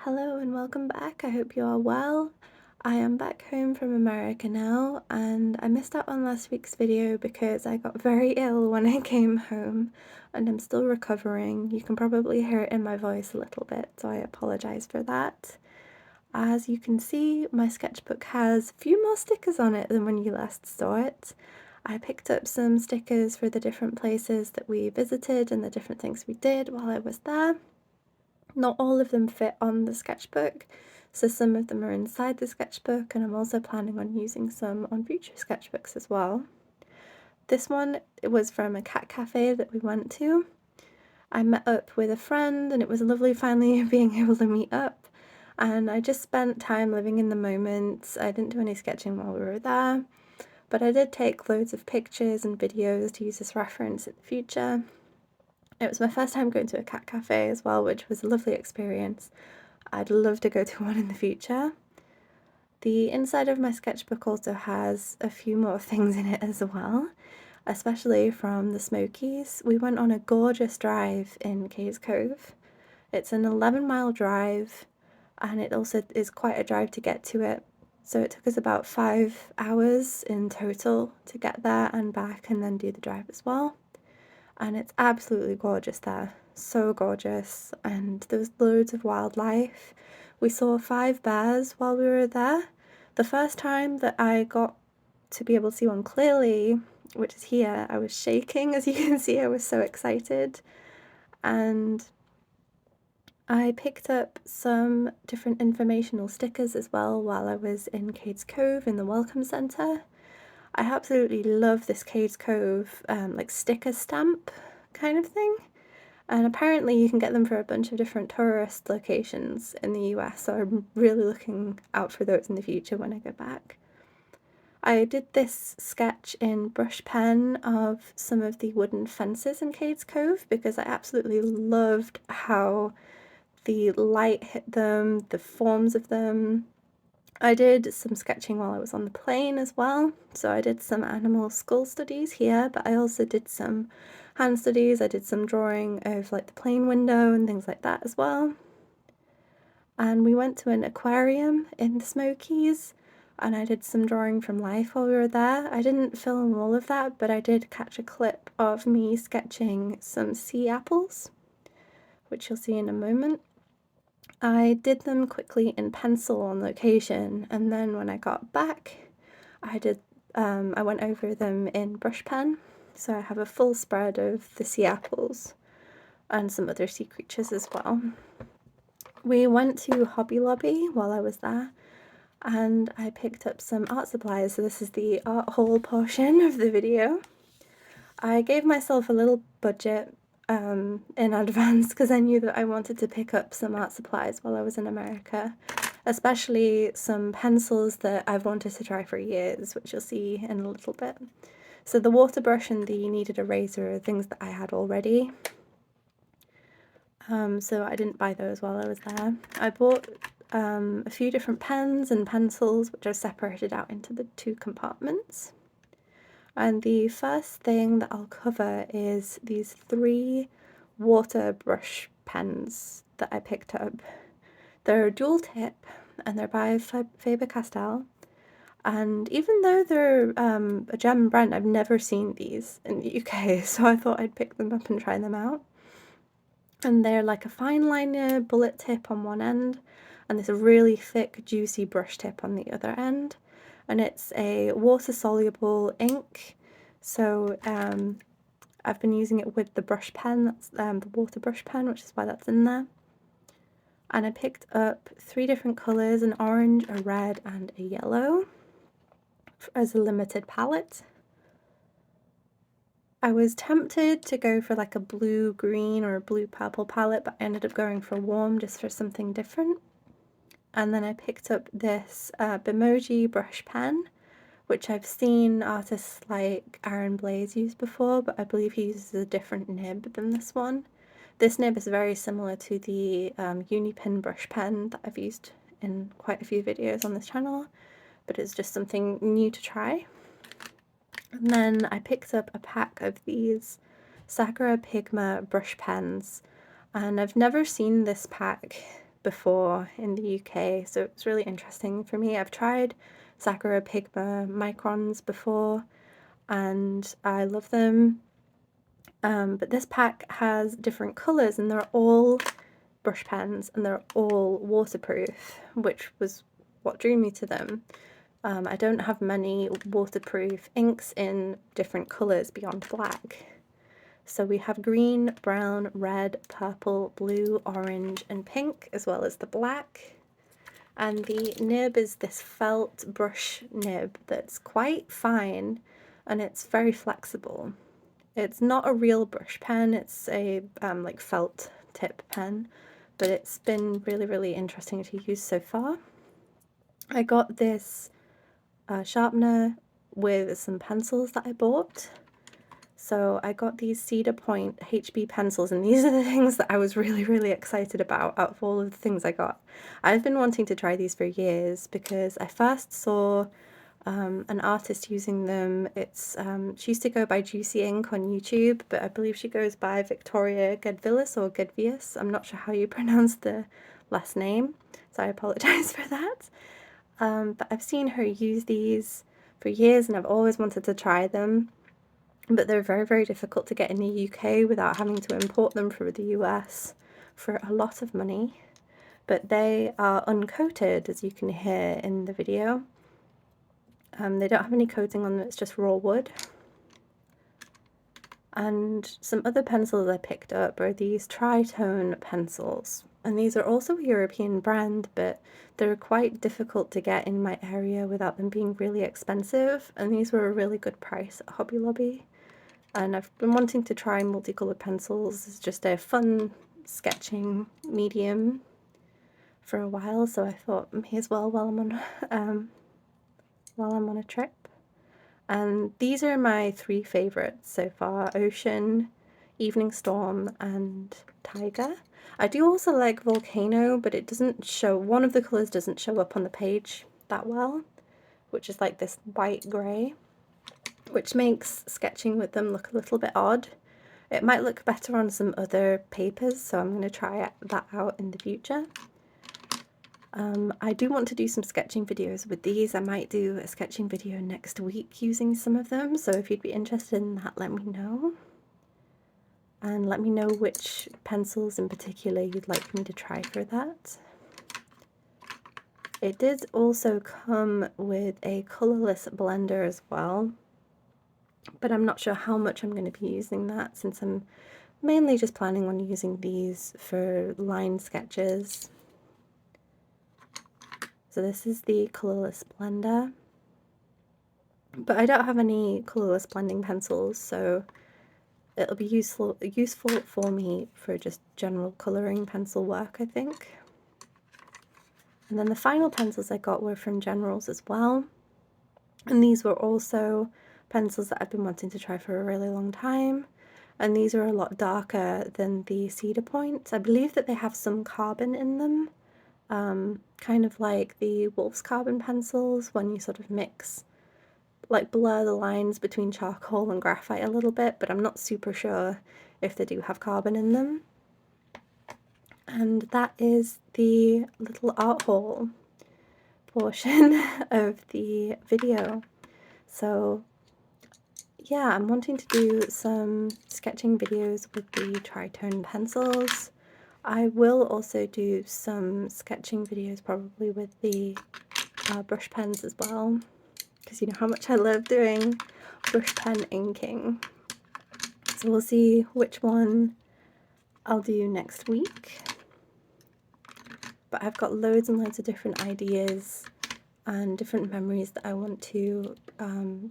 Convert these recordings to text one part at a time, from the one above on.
Hello and welcome back. I hope you are well. I am back home from America now, and I missed out on last week's video because I got very ill when I came home and I'm still recovering. You can probably hear it in my voice a little bit, so I apologise for that. As you can see, my sketchbook has a few more stickers on it than when you last saw it. I picked up some stickers for the different places that we visited and the different things we did while I was there. Not all of them fit on the sketchbook, so some of them are inside the sketchbook, and I'm also planning on using some on future sketchbooks as well. This one was from a cat cafe that we went to. I met up with a friend and it was lovely finally being able to meet up, and I just spent time living in the moment. I didn't do any sketching while we were there, but I did take loads of pictures and videos to use as reference in the future. It was my first time going to a cat cafe as well, which was a lovely experience. I'd love to go to one in the future. The inside of my sketchbook also has a few more things in it as well, especially from the Smokies. We went on a gorgeous drive in Cades Cove. It's an 11-mile drive, and it also is quite a drive to get to it. So it took us about 5 hours in total to get there and back and then do the drive as well. And it's absolutely gorgeous there, so gorgeous, and there was loads of wildlife. We saw 5 bears while we were there. The first time that I got to be able to see one clearly, which is here, I was shaking. As you can see, I was so excited. And I picked up some different informational stickers as well while I was in Cades Cove in the Welcome Centre. I absolutely love this Cades Cove like sticker stamp kind of thing, and apparently you can get them for a bunch of different tourist locations in the US, so I'm really looking out for those in the future when I go back. I did this sketch in brush pen of some of the wooden fences in Cades Cove because I absolutely loved how the light hit them, the forms of them. I did some sketching while I was on the plane as well, so I did some animal skull studies here, but I also did some hand studies. I did some drawing of like the plane window and things like that as well. And we went to an aquarium in the Smokies, and I did some drawing from life while we were there. I didn't film all of that, but I did catch a clip of me sketching some sea apples, which you'll see in a moment. I did them quickly in pencil on location, and then when I got back, I went over them in brush pen. So I have a full spread of the sea apples and some other sea creatures as well. We went to Hobby Lobby while I was there, and I picked up some art supplies. So this is the art haul portion of the video. I gave myself a little budget in advance because I knew that I wanted to pick up some art supplies while I was in America, especially some pencils that I've wanted to try for years, which you'll see in a little bit. So the water brush and the kneaded eraser are things that I had already, so I didn't buy those while I was there. I bought a few different pens and pencils, which are separated out into the 2 compartments. And the first thing that I'll cover is these 3 water brush pens that I picked up. They're dual tip and they're by Faber-Castell. And even though they're a German brand, I've never seen these in the UK, so I thought I'd pick them up and try them out. And they're like a fine liner bullet tip on one end, and this really thick, juicy brush tip on the other end. And it's a water-soluble ink, so I've been using it with the brush pen, that's the water brush pen, which is why that's in there. And I picked up 3 different colours, an orange, a red and a yellow, as a limited palette. I was tempted to go for like a blue-green or a blue-purple palette, but I ended up going for warm just for something different. And then I picked up this Bimoji brush pen, which I've seen artists like Aaron Blaise use before, but I believe he uses a different nib than this one. This nib is very similar to the Unipin brush pen that I've used in quite a few videos on this channel, but it's just something new to try. And then I picked up a pack of these Sakura Pigma brush pens, and I've never seen this pack before in the UK, so it's really interesting for me. I've tried Sakura Pigma microns before and I love them, but this pack has different colours and they're all brush pens and they're all waterproof, which was what drew me to them. I don't have many waterproof inks in different colours beyond black. So we have green, brown, red, purple, blue, orange and pink, as well as the black. And the nib is this felt brush nib that's quite fine and it's very flexible. It's not a real brush pen, it's a like felt tip pen, but it's been really, really interesting to use so far. I got this sharpener with some pencils that I bought. So I got these Cedar Point HB pencils, and these are the things that I was really, really excited about out of all of the things I got. I've been wanting to try these for years because I first saw an artist using them. It's she used to go by Juicy Ink on YouTube, but I believe she goes by Victoria Gedvillis or Gedvius. I'm not sure how you pronounce the last name, so I apologize for that. But I've seen her use these for years and I've always wanted to try them, but they're very, very difficult to get in the UK without having to import them from the US for a lot of money. But they are uncoated, as you can hear in the video. They don't have any coating on them, it's just raw wood. And some other pencils I picked up are these tritone pencils. And these are also a European brand, but they're quite difficult to get in my area without them being really expensive. And these were a really good price at Hobby Lobby. And I've been wanting to try multicolored pencils. It's just a fun sketching medium for a while, so I thought may as well while I'm on a trip. And these are my three favourites so far: Ocean, Evening Storm and Tiger. I do also like Volcano, but it doesn't show, one of the colours doesn't show up on the page that well, which is like this white grey, which makes sketching with them look a little bit odd. It might look better on some other papers, so I'm going to try that out in the future. I do want to do some sketching videos with these. I might do a sketching video next week using some of them, so if you'd be interested in that, let me know. And let me know which pencils in particular you'd like me to try for that. It did also come with a colourless blender as well, but I'm not sure how much I'm going to be using that since I'm mainly just planning on using these for line sketches. So this is the colourless blender, but I don't have any colourless blending pencils, so it'll be useful for me for just general colouring pencil work, I think. And then the final pencils I got were from Generals as well, and these were also pencils that I've been wanting to try for a really long time, and these are a lot darker than the Cedar Point. I believe that they have some carbon in them, kind of like the Wolf's Carbon pencils when you sort of mix, like blur the lines between charcoal and graphite a little bit, but I'm not super sure if they do have carbon in them. And that is the little art haul portion of the video. So yeah, I'm wanting to do some sketching videos with the tritone pencils. I will also do some sketching videos probably with the brush pens as well, because you know how much I love doing brush pen inking. So we'll see which one I'll do next week. But I've got loads and loads of different ideas and different memories that I want to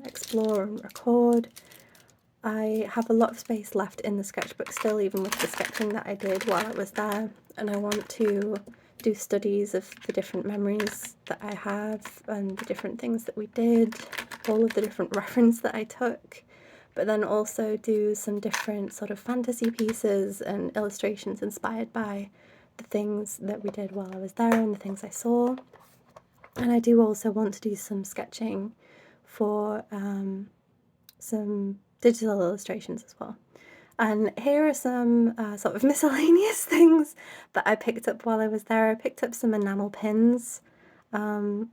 explore and record. I have a lot of space left in the sketchbook still, even with the sketching that I did while I was there, and I want to do studies of the different memories that I have and the different things that we did, all of the different reference that I took, but then also do some different sort of fantasy pieces and illustrations inspired by the things that we did while I was there and the things I saw. And I do also want to do some sketching for some digital illustrations as well. And here are some sort of miscellaneous things that I picked up while I was there. I picked up some enamel pins. I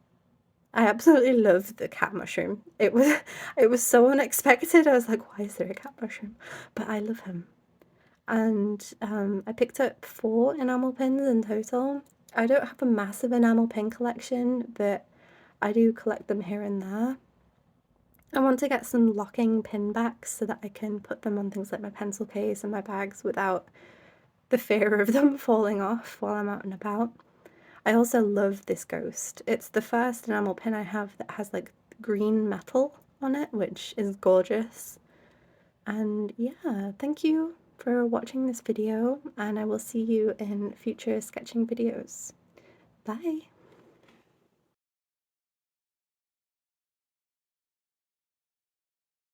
absolutely love the cat mushroom. It was so unexpected. I was like, why is there a cat mushroom? But I love him. And I picked up 4 enamel pins in total. I don't have a massive enamel pin collection, but I do collect them here and there. I want to get some locking pin backs so that I can put them on things like my pencil case and my bags without the fear of them falling off while I'm out and about. I also love this ghost. It's the first enamel pin I have that has like green metal on it, which is gorgeous. And yeah, thank you for watching this video, and I will see you in future sketching videos. Bye!